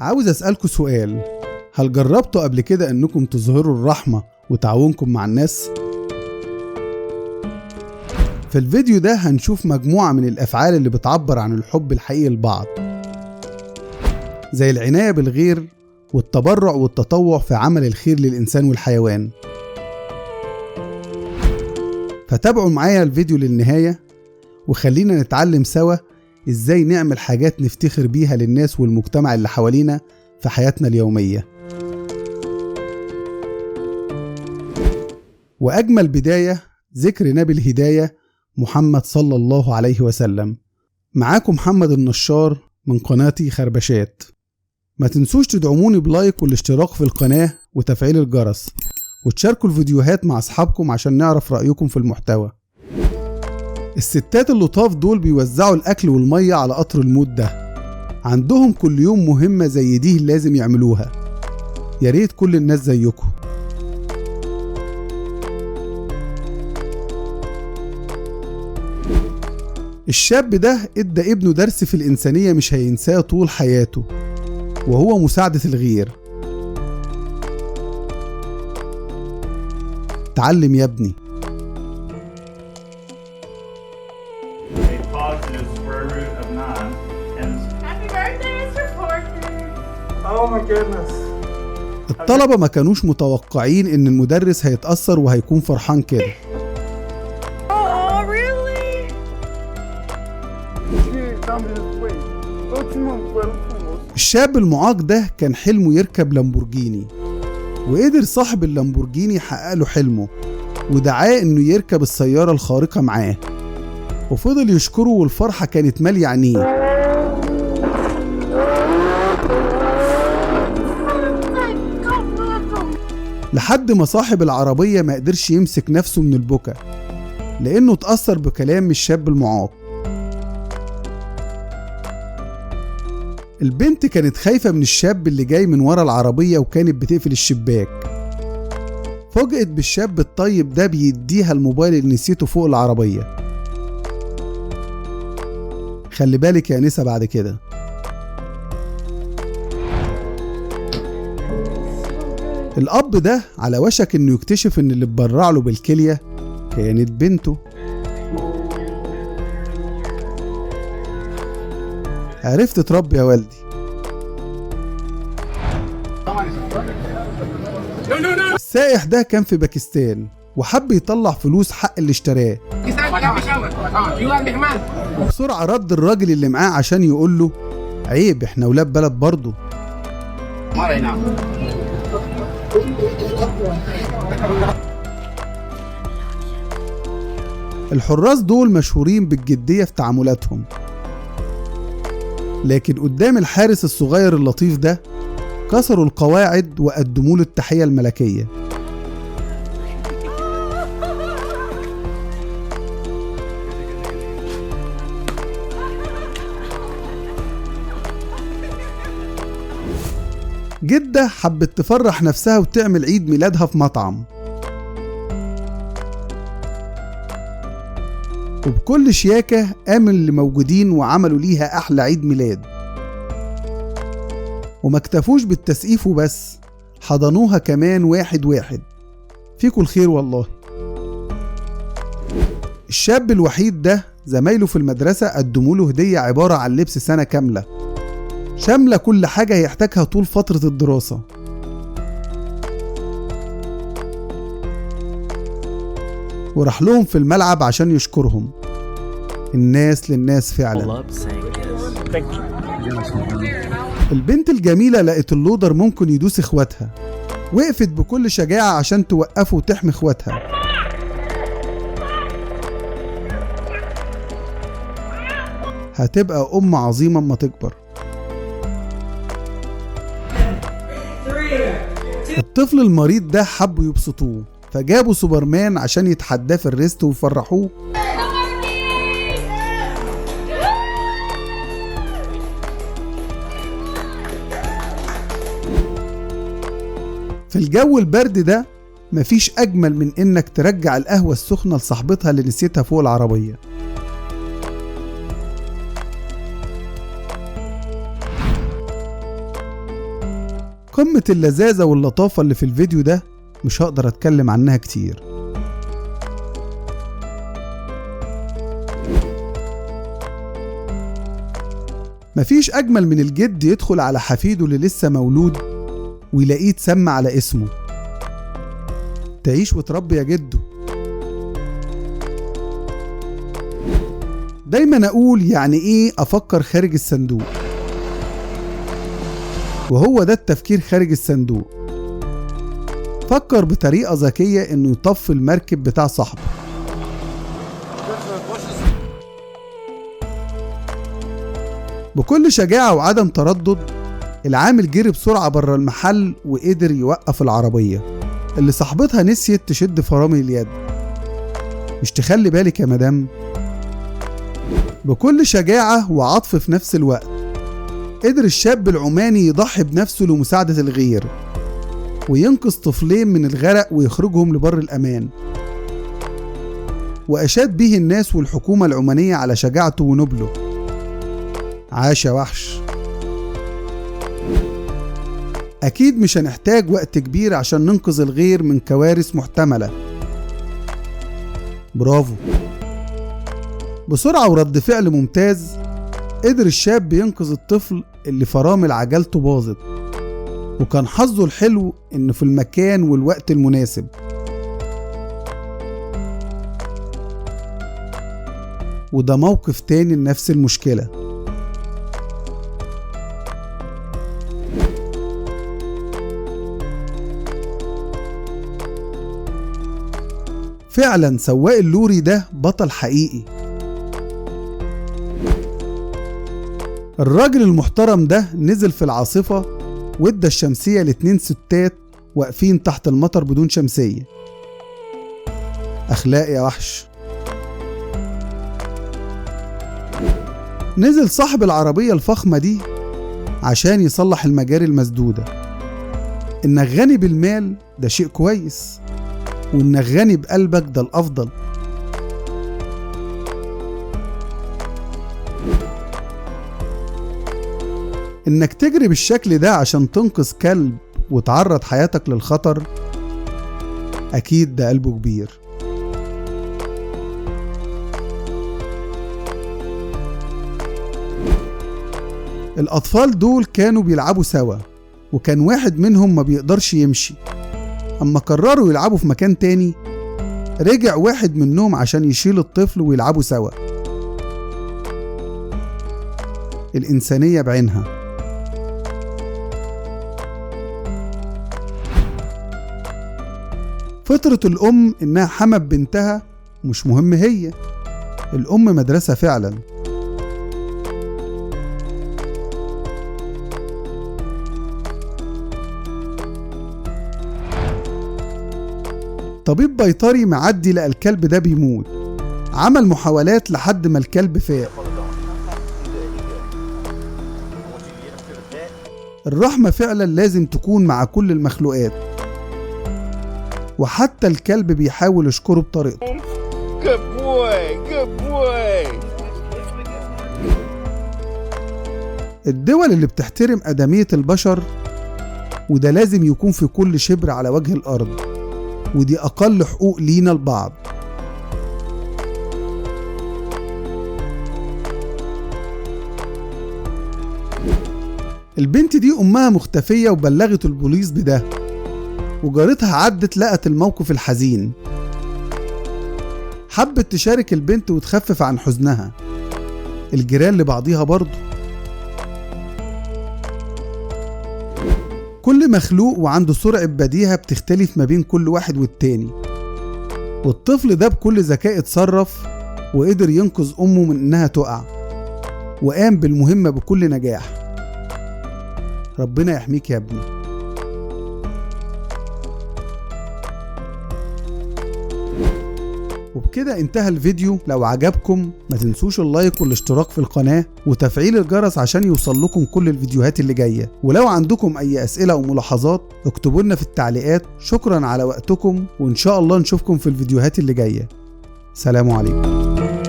عاوز أسألكوا سؤال، هل جربتوا قبل كده أنكم تظهروا الرحمة وتعاونكم مع الناس؟ في الفيديو ده هنشوف مجموعة من الأفعال اللي بتعبر عن الحب الحقيقي لبعض، زي العناية بالغير والتبرع والتطوع في عمل الخير للإنسان والحيوان. فتابعوا معايا الفيديو للنهاية وخلينا نتعلم سوا إزاي نعمل حاجات نفتخر بيها للناس والمجتمع اللي حوالينا في حياتنا اليومية. وأجمل بداية ذكر نبي الهداية محمد صلى الله عليه وسلم. معاكم محمد النشار من قناتي خربشات. ما تنسوش تدعموني بلايك والاشتراك في القناة وتفعيل الجرس، وتشاركوا الفيديوهات مع أصحابكم عشان نعرف رأيكم في المحتوى. الستات اللطاف دول بيوزعوا الأكل والمية على قطر الموت ده، عندهم كل يوم مهمة زي دي لازم يعملوها. ياريت كل الناس زيكم. الشاب ده ادى ابنه درس في الإنسانية مش هينساه طول حياته، وهو مساعدة الغير. تعلم يا ابني. الطلبة ما كانوش متوقعين ان المدرس هيتأثر وهيكون فرحان كده. الشاب المعاق ده كان حلمه يركب لامبورجيني، وقدر صاحب اللامبورجيني يحقق له حلمه ودعاه انه يركب السيارة الخارقة معاه، وفضل يشكره والفرحة كانت مالية عينيه. لحد ما صاحب العربية ما قدرش يمسك نفسه من البكا لأنه اتأثر بكلام الشاب المعاق. البنت كانت خايفة من الشاب اللي جاي من ورا العربية وكانت بتقفل الشباك. فوجئت بالشاب الطيب ده بيديها الموبايل اللي نسيته فوق العربية. خلي بالك يا نسا بعد كده. الأب ده على وشك إنه يكتشف إن اللي اتبرع له بالكلية كانت بنته. عرفت تربي يا والدي. السائح ده كان في باكستان وحب يطلع فلوس حق اللي اشتراه، وبسرعة رد الراجل اللي معاه عشان يقول له عيب، احنا ولاد بلد برضه. الحراس دول مشهورين بالجدية في تعاملاتهم، لكن قدام الحارس الصغير اللطيف ده كسروا القواعد وقدموا له التحية الملكية. جدة حبت تفرح نفسها وتعمل عيد ميلادها في مطعم، وبكل شياكة قام اللي موجودين وعملوا ليها أحلى عيد ميلاد. وما اكتفوش بالتسقيف وبس، حضنوها كمان واحد واحد. فيكوا الخير والله. الشاب الوحيد ده زمايله في المدرسة قدموا له هدية عبارة عن لبس سنة كاملة، شاملة كل حاجة هيحتاجها طول فترة الدراسة. وراح لهم في الملعب عشان يشكرهم. الناس للناس فعلا. البنت الجميلة لقت اللودر ممكن يدوس اخواتها، وقفت بكل شجاعة عشان توقفه وتحمي اخواتها. هتبقى أم عظيمة اما تكبر. الطفل المريض ده حبوا يبسطوه، فجابوا سوبرمان عشان يتحداه في الريست ويفرحوه. في الجو البرد ده مفيش أجمل من إنك ترجع القهوة السخنة لصاحبتها اللي نسيتها فوق العربية. قمة اللذاذة واللطافة اللي في الفيديو ده مش هقدر اتكلم عنها كتير. مفيش أجمل من الجد يدخل على حفيده اللي لسه مولود ويلاقيه اتسمى على اسمه. تعيش وتربي يا جدو. دايما أقول يعني إيه أفكر خارج الصندوق، وهو ده التفكير خارج الصندوق. فكر بطريقة ذكية إنه يطفي المركب بتاع صاحبه. بكل شجاعة وعدم تردد العامل جري بسرعة بره المحل وقدر يوقف العربية اللي صاحبتها نسيت تشد فرامل اليد. مش تخلي بالك يا مدام؟ بكل شجاعة وعطف في نفس الوقت قدر الشاب العماني يضحي بنفسه لمساعدة الغير وينقذ طفلين من الغرق ويخرجهم لبر الأمان، وأشاد به الناس والحكومة العمانية على شجاعته ونبله. عاش يا وحش. أكيد مش هنحتاج وقت كبير عشان ننقذ الغير من كوارث محتملة. برافو. بسرعة ورد فعل ممتاز قدر الشاب ينقذ الطفل اللي فرامل عجلته باظت، وكان حظه الحلو إنه في المكان والوقت المناسب. وده موقف تاني لنفس المشكلة. فعلا سواق اللوري ده بطل حقيقي. الراجل المحترم ده نزل في العاصفة وادى الشمسية ل2 ستات واقفين تحت المطر بدون شمسية. أخلاق يا وحش. نزل صاحب العربية الفخمة دي عشان يصلح المجاري المسدودة. إنك غني بالمال ده شيء كويس، وإنك غني بقلبك ده الأفضل. إنك تجري بالشكل ده عشان تنقذ كلب وتعرض حياتك للخطر، أكيد ده قلبه كبير. الأطفال دول كانوا بيلعبوا سوا، وكان واحد منهم ما بيقدرش يمشي. أما قرروا يلعبوا في مكان تاني رجع واحد منهم عشان يشيل الطفل ويلعبوا سوا. الإنسانية بعينها. فطرة الأم إنها حمت بنتها، مش مهم هي. الأم مدرسة فعلا. طبيب بيطري معدي لقى الكلب ده بيموت، عمل محاولات لحد ما الكلب فاق. الرحمة فعلا لازم تكون مع كل المخلوقات، وحتى الكلب بيحاول يشكره بطريقته. الدول اللي بتحترم آدمية البشر، وده لازم يكون في كل شبر على وجه الأرض، ودي أقل حقوق لينا البعض. البنت دي أمها مختفية وبلغت البوليس بده، وجارتها عدت لقت الموقف الحزين، حبت تشارك البنت وتخفف عن حزنها. الجيران لبعضيها برضو. كل مخلوق وعنده سرعة بديهة بتختلف ما بين كل واحد والتاني، والطفل ده بكل ذكاء اتصرف وقدر ينقذ أمه من إنها تقع، وقام بالمهمة بكل نجاح. ربنا يحميك يا ابني. وبكده انتهى الفيديو. لو عجبكم ما تنسوش اللايك والاشتراك في القناة وتفعيل الجرس عشان يوصل لكم كل الفيديوهات اللي جاية. ولو عندكم اي اسئلة او ملاحظات اكتبوا لنا في التعليقات. شكرا على وقتكم، وان شاء الله نشوفكم في الفيديوهات اللي جاية. سلام عليكم.